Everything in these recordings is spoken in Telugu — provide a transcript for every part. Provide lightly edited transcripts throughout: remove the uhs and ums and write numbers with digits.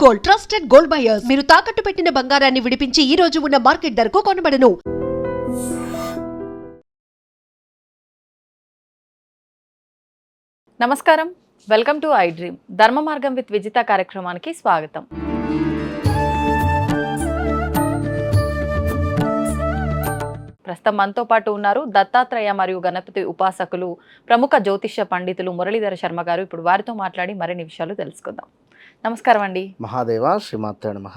Gold, trusted gold buyers. మీరు తాకట్టు పెట్టిన బంగారాన్ని విడిపించి ఈ రోజు ఉన్న మార్కెట్ ధరకు కొనబడను. నమస్కారం, వెల్కమ్ టు ఐ డ్రీమ్. ధర్మ మార్గం విత్ విజిత కార్యక్రమానికి స్వాగతం. ప్రస్తుతం మనతో పాటు ఉన్నారు దత్తాత్రేయ మరియు గణపతి ఉపాసకులు, ప్రముఖ జ్యోతిష్య పండితులు మురళీధర శర్మ గారు. ఇప్పుడు వారితో మాట్లాడి మరిన్ని విషయాలు తెలుసుకుందాం. నమస్కారం అండి. మహాదేవ శ్రీమాత్రే నమః.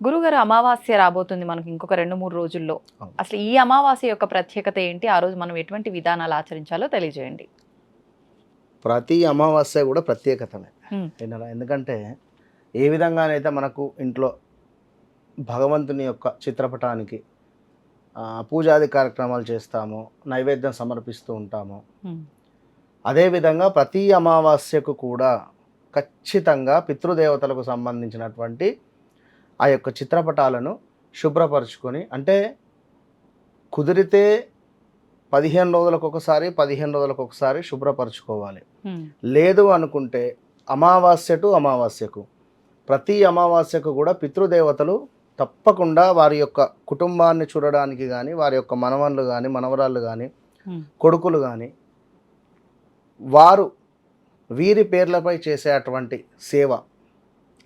గురుగారు, అమావాస్య రాబోతుంది మనకి ఇంకొక 2-3 రోజుల్లో. అసలు ఈ అమావాస్య యొక్క ప్రత్యేకత ఏంటి? ఆ రోజు మనం ఎటువంటి విధానాలు ఆచరించాలో తెలియజేయండి. ప్రతి అమావాస్య కూడా ప్రత్యేకతమే. ఎందుకంటే ఏ విధంగానైతే మనకు ఇంట్లో భగవంతుని యొక్క చిత్రపటానికి పూజాది కార్యక్రమాలు చేస్తామో, నైవేద్యం సమర్పిస్తూ ఉంటామో, అదేవిధంగా ప్రతి అమావాస్యకు కూడా ఖచ్చితంగా పితృదేవతలకు సంబంధించినటువంటి ఆ యొక్క చిత్రపటాలను శుభ్రపరచుకొని, అంటే కుదిరితే 15 రోజులకు ఒకసారి శుభ్రపరచుకోవాలి. లేదు అనుకుంటే అమావాస్య టు అమావాస్యకు, ప్రతి అమావాస్యకు కూడా పితృదేవతలు తప్పకుండా వారి యొక్క కుటుంబాన్ని చూడడానికి కానీ, వారి యొక్క మనవళ్ళు కానీ, మనవరాళ్ళు కానీ, కొడుకులు కానీ, వారు వీరి పేర్లపై చేసేటువంటి సేవ,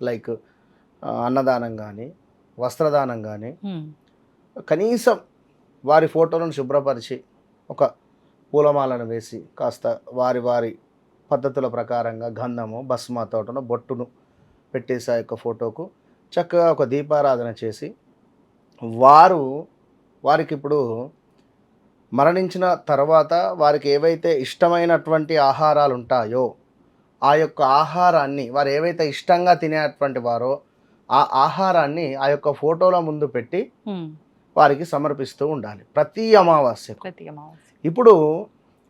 లైక్ అన్నదానం కానీ, వస్త్రదానం కానీ, కనీసం వారి ఫోటోలను శుభ్రపరిచి ఒక పూలమాలను వేసి కాస్త వారి వారి పద్ధతుల ప్రకారంగా గంధము, భస్మతోటను, బొట్టును పెట్టేసి ఆ యొక్క ఫోటోకు చక్కగా ఒక దీపారాధన చేసి, వారికి ఇప్పుడు మరణించిన తర్వాత వారికి ఏవైతే ఇష్టమైనటువంటి ఆహారాలు ఉంటాయో ఆ యొక్క ఆహారాన్ని, వారు ఏవైతే ఇష్టంగా తినేటువంటి వారో ఆ ఆహారాన్ని ఆ యొక్క ఫోటోల ముందు పెట్టి వారికి సమర్పిస్తూ ఉండాలి ప్రతి అమావాస్యకు. ఇప్పుడు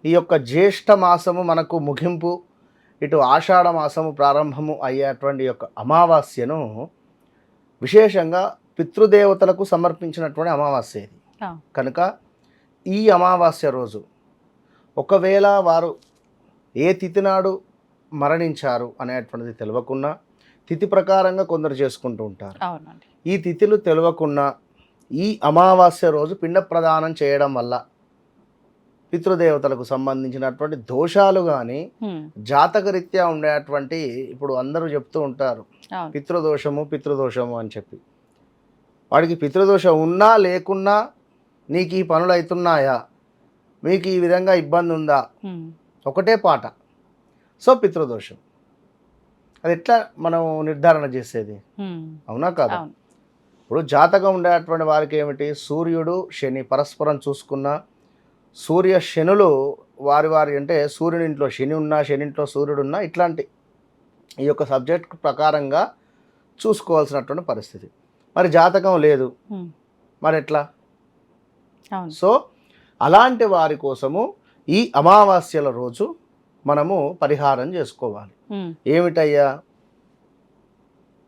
ఈ యొక్క జ్యేష్ఠ మాసము మనకు ముగింపు, ఇటు ఆషాఢ మాసము ప్రారంభము అయ్యేటువంటి యొక్క అమావాస్యను విశేషంగా పితృదేవతలకు సమర్పించినటువంటి అమావాస్య ఇది. కనుక ఈ అమావాస్య రోజు ఒకవేళ వారు ఏ తిథి నాడు మరణించారు అనేటువంటిది తెలియకున్నా, తిథి ప్రకారంగా కొందరు చేసుకుంటూ ఉంటారు. ఈ తిథులు తెలియకున్నా ఈ అమావాస్య రోజు పిండ ప్రదానం చేయడం వల్ల పితృదేవతలకు సంబంధించినటువంటి దోషాలు కానీ, జాతకరీత్యా ఉండేటువంటి, ఇప్పుడు అందరూ చెప్తూ ఉంటారు పితృదోషము అని చెప్పి, వాడికి పితృదోషం ఉన్నా లేకున్నా నీకు ఈ పనులు అవుతున్నాయా, మీకు ఈ విధంగా ఇబ్బంది ఉందా, ఒకటే పాట. సో పితృదోషం అది ఎట్లా మనం నిర్ధారణ చేసేది? అవునా కాదు? ఇప్పుడు జాతకం ఉండేటువంటి వారికి ఏమిటి, సూర్యుడు శని పరస్పరం చూసుకున్న, సూర్య శనులు వారి అంటే సూర్యుని ఇంట్లో శని ఉన్నా, శని ఇంట్లో సూర్యుడు ఉన్నా, ఇట్లాంటి ఈ యొక్క సబ్జెక్ట్ ప్రకారంగా చూసుకోవాల్సినటువంటి పరిస్థితి. మరి జాతకం లేదు, మరి ఎట్లా? సో అలాంటి వారి కోసము ఈ అమావాస్యల రోజు మనము పరిహారం చేసుకోవాలి. ఏమిటయ్యా?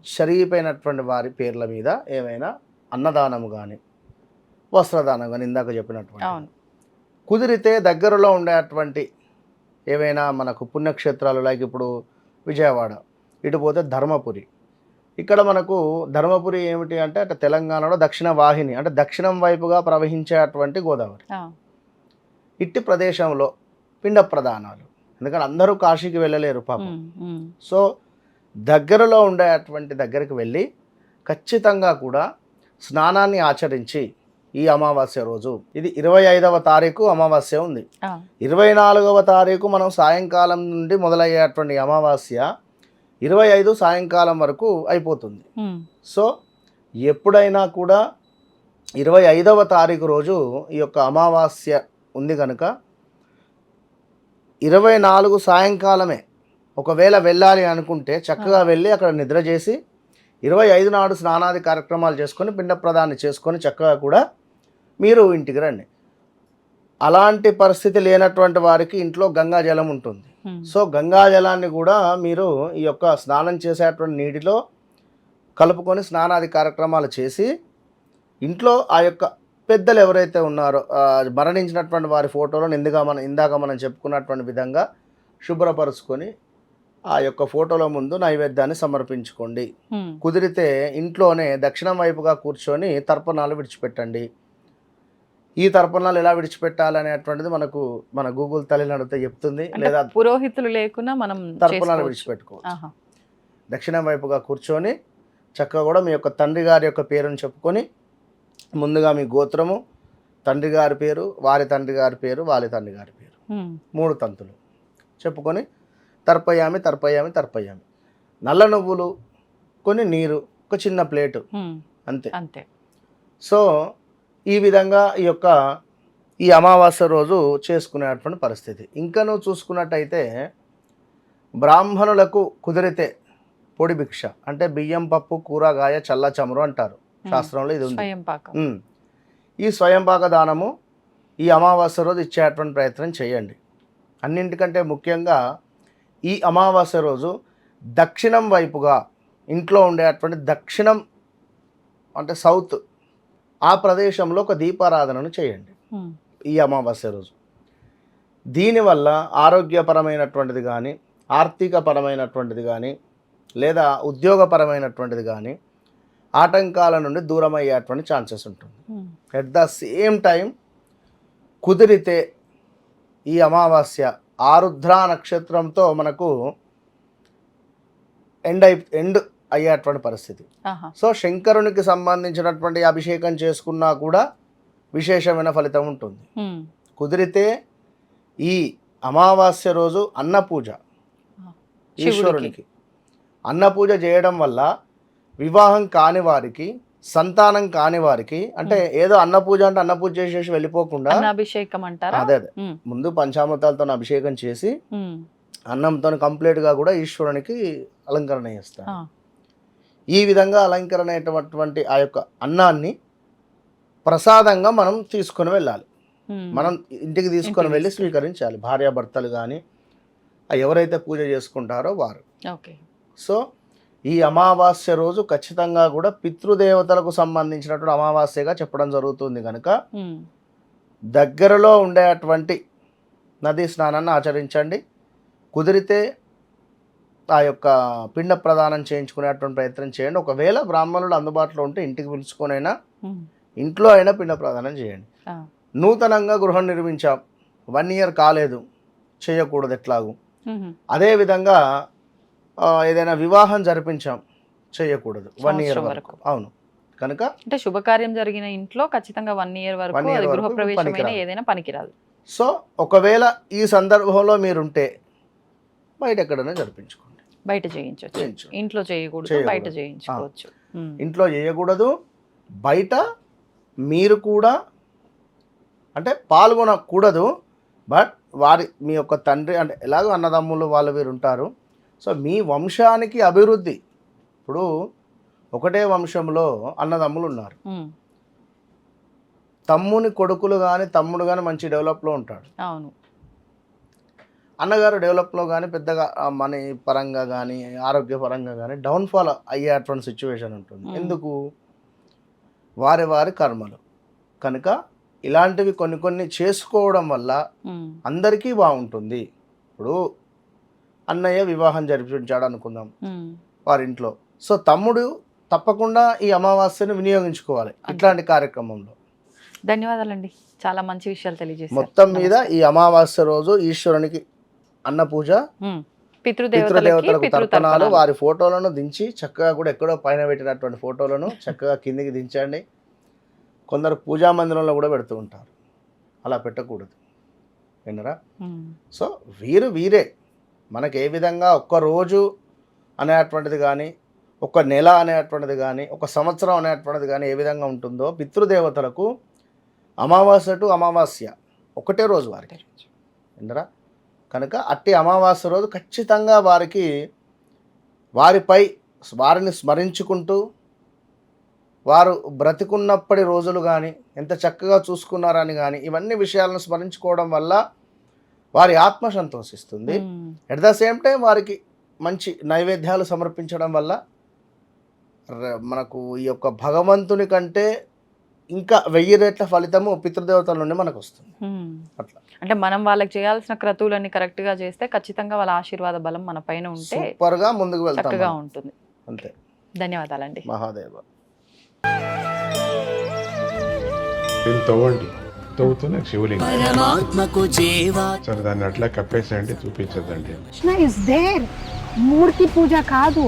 శరీపోయినటువంటి వారి పేర్ల మీద ఏమైనా అన్నదానము కానీ, వస్త్రదానం కానీ, ఇందాక చెప్పినటువంటి, కుదిరితే దగ్గరలో ఉండేటువంటి ఏవైనా మనకు పుణ్యక్షేత్రాలు, లైక్ ఇప్పుడు విజయవాడ, ఇటు పోతే ధర్మపురి. ఇక్కడ మనకు ధర్మపురి ఏమిటి అంటే అటు తెలంగాణలో దక్షిణ వాహిని, అంటే దక్షిణం వైపుగా ప్రవహించేటువంటి గోదావరి. ఇట్టి ప్రదేశంలో పిండ ప్రదానాలు, ఎందుకంటే అందరూ కాశీకి వెళ్ళలేరు పాపం. సో దగ్గరలో ఉండేటువంటి దగ్గరికి వెళ్ళి ఖచ్చితంగా కూడా స్నానాన్ని ఆచరించి ఈ అమావాస్య రోజు, ఇది 25వ తారీఖు అమావాస్య ఉంది, 24వ తారీఖు మనం సాయంకాలం నుండి మొదలయ్యేటువంటి అమావాస్య 25 సాయంకాలం వరకు అయిపోతుంది. సో ఎప్పుడైనా కూడా 25వ తారీఖు రోజు ఈ యొక్క అమావాస్య ఉంది కనుక 24 సాయంకాలమే ఒకవేళ వెళ్ళాలి అనుకుంటే చక్కగా వెళ్ళి అక్కడ నిద్ర చేసి 25 నాడు స్నానాది కార్యక్రమాలు చేసుకొని పిండ ప్రదాన్ని చేసుకొని చక్కగా కూడా మీరు ఇంటికి రండి. అలాంటి పరిస్థితి లేనటువంటి వారికి ఇంట్లో గంగాజలం ఉంటుంది. సో గంగాజలాన్ని కూడా మీరు ఈ యొక్క స్నానం చేసేటువంటి నీటిలో కలుపుకొని స్నానాది కార్యక్రమాలు చేసి ఇంట్లో ఆ యొక్క పెద్దలు ఎవరైతే ఉన్నారో మరణించినటువంటి వారి ఫోటోలను ఇందాక మనం చెప్పుకున్నటువంటి విధంగా శుభ్రపరుచుకొని ఆ యొక్క ఫోటోల ముందు నైవేద్యాన్ని సమర్పించుకోండి. కుదిరితే ఇంట్లోనే దక్షిణం వైపుగా కూర్చొని తర్పణాలు విడిచిపెట్టండి. ఈ తర్పణాలు ఎలా విడిచిపెట్టాలి అనేటువంటిది మన గూగుల్ తల్లిని అడిగితే చెప్తుంది. లేదా పురోహితులు లేకున్నా మనం తర్పణాలు విడిచిపెట్టుకోవచ్చు. దక్షిణం వైపుగా కూర్చొని చక్కగా కూడా మీ యొక్క తండ్రి గారి యొక్క పేరును చెప్పుకొని, ముందుగా మీ గోత్రము, తండ్రి గారి పేరు, వారి తండ్రి గారి పేరు, వాళ్ళ తండ్రి గారి పేరు, 3 తంతులు చెప్పుకొని తర్పయామి తర్పయామి తర్పయామి. నల్ల నువ్వులు, కొన్ని నీరు, ఒక చిన్న ప్లేటు, అంతే అంతే. సో ఈ విధంగా ఈ అమావాస్య రోజు చేసుకునేటువంటి పరిస్థితి. ఇంకా నువ్వు చూసుకున్నట్టయితే బ్రాహ్మణులకు కుదిరితే పొడి భిక్ష అంటే బియ్యం, పప్పు, కూరగాయ, చల్ల చమురు అంటారు శాస్త్రంలో, ఇది ఉంది. ఈ స్వయంపాక దానము ఈ అమావాస్య రోజు ఇచ్చేటువంటి ప్రయత్నం చేయండి. అన్నింటికంటే ముఖ్యంగా ఈ అమావాస్య రోజు దక్షిణం వైపుగా ఇంట్లో ఉండేటువంటి దక్షిణం అంటే సౌత్, ఆ ప్రదేశంలో ఒక దీపారాధనను చేయండి ఈ అమావాస్య రోజు. దీనివల్ల ఆరోగ్యపరమైనటువంటిది కానీ, ఆర్థికపరమైనటువంటిది కానీ, లేదా ఉద్యోగపరమైనటువంటిది కానీ ఆటంకాల నుండి దూరం అయ్యేటువంటి ఛాన్సెస్ ఉంటుంది. ఎట్ ద సేమ్ టైం కుదిరితే ఈ అమావాస్య ఆరుద్ర నక్షత్రంతో మనకు ఎండ్ అయ్యేటువంటి పరిస్థితి. సో శంకరునికి సంబంధించినటువంటి అభిషేకం చేసుకున్నా కూడా విశేషమైన ఫలితం ఉంటుంది. కుదిరితే ఈ అమావాస్య రోజు అన్నపూజ, ఈశ్వరునికి అన్నపూజ చేయడం వల్ల వివాహం కాని వారికి, సంతానం కాని వారికి, అంటే ఏదో అన్నపూజ అంటే అన్నపూజ చేసేసి వెళ్ళిపోకుండా అభిషేకం అంటారా, అదే ముందు పంచామృతాలతో అభిషేకం చేసి అన్నంతో కంప్లీట్గా కూడా ఈశ్వరునికి అలంకరణ చేస్తారు. ఈ విధంగా అలంకరణ అయ్యేటటువంటి ఆ యొక్క అన్నాన్ని ప్రసాదంగా మనం తీసుకొని వెళ్ళాలి. మనం ఇంటికి తీసుకొని వెళ్ళి స్వీకరించాలి, భార్యాభర్తలు కానీ ఎవరైతే పూజ చేసుకుంటారో వారు. సో ఈ అమావాస్య రోజు ఖచ్చితంగా కూడా పితృదేవతలకు సంబంధించినటువంటి అమావాస్యగా చెప్పడం జరుగుతుంది కనుక దగ్గరలో ఉండేటువంటి నదీ స్నానాన్ని ఆచరించండి. కుదిరితే ఆ యొక్క పిండ ప్రదానం చేయించుకునేటువంటి ప్రయత్నం చేయండి. ఒకవేళ బ్రాహ్మణులు అందుబాటులో ఉంటే ఇంటికి పిలుచుకొనైనా, ఇంట్లో అయినా పిండ ప్రదానం చేయండి. నూతనంగా గృహం నిర్మించాం, 1 year కాలేదు, చేయకూడదు ఎట్లాగూ. అదేవిధంగా ఏదైనా వివాహం జరిపించాం, చేయకూడదు 1 year వరకు. అవును, కనుక అంటే శుభకార్యం జరిగిన ఇంట్లో ఖచ్చితంగా 1 year వరకు గృహ ప్రవేశమైన ఏదైనా పనికిరాదు. సో ఒకవేళ ఈ సందర్భంలో మీరుంటే బయట ఎక్కడైనా జరిపించుకోండి, బయట చేయించవచ్చు. ఇంట్లో చేయకూడదు, బయట చేయించుకోవచ్చు. ఇంట్లో చేయకూడదు, బయట మీరు కూడా అంటే పాల్గొనకూడదు. బట్ మీ యొక్క తండ్రి అంటే ఎలాగో అన్నదమ్ములు వాళ్ళు వీరు ఉంటారు. సో మీ వంశానికి అభివృద్ధి, ఇప్పుడు ఒకటే వంశంలో అన్నదమ్ములు ఉన్నారు, తమ్ముని కొడుకులు కానీ తమ్ముడు కానీ మంచి డెవలప్లో ఉంటాడు, అవును, అన్నగారు డెవలప్లో కానీ పెద్దగా మనీ పరంగా కానీ ఆరోగ్య పరంగా కానీ డౌన్ఫాల్ అయ్యేటువంటి సిచ్యువేషన్ ఉంటుంది. ఎందుకు? వారి కర్మలు. కనుక ఇలాంటివి కొన్ని చేసుకోవడం వల్ల అందరికీ బాగుంటుంది. ఇప్పుడు అన్నయ్య వివాహం జరిపించాడు అనుకుందాం వారింట్లో, సో తమ్ముడు తప్పకుండా ఈ అమావాస్యను వినియోగించుకోవాలి ఇట్లాంటి కార్యక్రమంలో. ధన్యవాదాలండి, చాలా మంచి విషయాలు తెలియజేశారు. మొత్తం మీద ఈ అమావాస్య రోజు ఈశ్వరునికి అన్న పూజ, పితృదేవతలకు తర్పణాలు, వారి ఫోటోలను దించి చక్కగా కూడా ఎక్కడో పైన పెట్టినటువంటి ఫోటోలను చక్కగా కిందికి దించండి. కొందరు పూజా మందిరంలో కూడా పెడుతూ ఉంటారు, అలా పెట్టకూడదు, విన్నరా? సో వీరే మనకు ఏ విధంగా ఒక్క రోజు అనేటువంటిది కానీ, ఒక నెల అనేటువంటిది కానీ, ఒక సంవత్సరం అనేటువంటిది కానీ ఏ విధంగా ఉంటుందో పితృదేవతలకు అమావాస్య టు అమావాస్య ఒకటే రోజు వారికి, విన్నరా? కనుక అట్టి అమావాస్య రోజు ఖచ్చితంగా వారిని స్మరించుకుంటూ, వారు బ్రతికున్నప్పటి రోజులు కానీ ఎంత చక్కగా చూసుకున్నారని కానీ ఇవన్నీ విషయాలను స్మరించుకోవడం వల్ల వారి ఆత్మ సంతోషిస్తుంది. ఎట్ ద సేమ్ టైం వారికి మంచి నైవేద్యాలు సమర్పించడం వల్ల మనకు ఈ యొక్క భగవంతుని కంటే ఇంకా 1000 రెట్ల ఫలితము పితృదేవతల నుండి మనకు వస్తుంది. అట్లా అంటే మనం వాళ్ళకి చేయాల్సిన క్రతువులన్నీ కరెక్ట్ గా చేస్తే ఖచ్చితంగా వాళ్ళ ఆశీర్వాద బలం మన పైన ఉంటే సూపర్ గా ముందుకు వెళ్తాం చక్కగా మనం. ఉంటుంది. అంతే. ధన్యవాదాలండి. మహాదేవ. దీన్ని తవ్వండి, తవ్వుతూనే శివలింగం. పరమాత్మకు జీవా సరే దాన్ని అట్లా కప్పేసేయండి, చూపించదండి. Krishna is there. మూర్తి పూజ కాదు,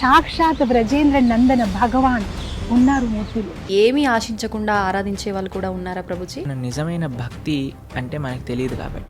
సాక్షాత్ బ్రజేంద్ర నందన భగవాన్ ఉన్నారు మూర్తిలో. ఏమీ ఆశించకుండా ఆరాధించే వాళ్ళు కూడా ఉన్నారా ప్రభుజీ? నిజమైన భక్తి అంటే మనకు తెలియదు కాబట్టి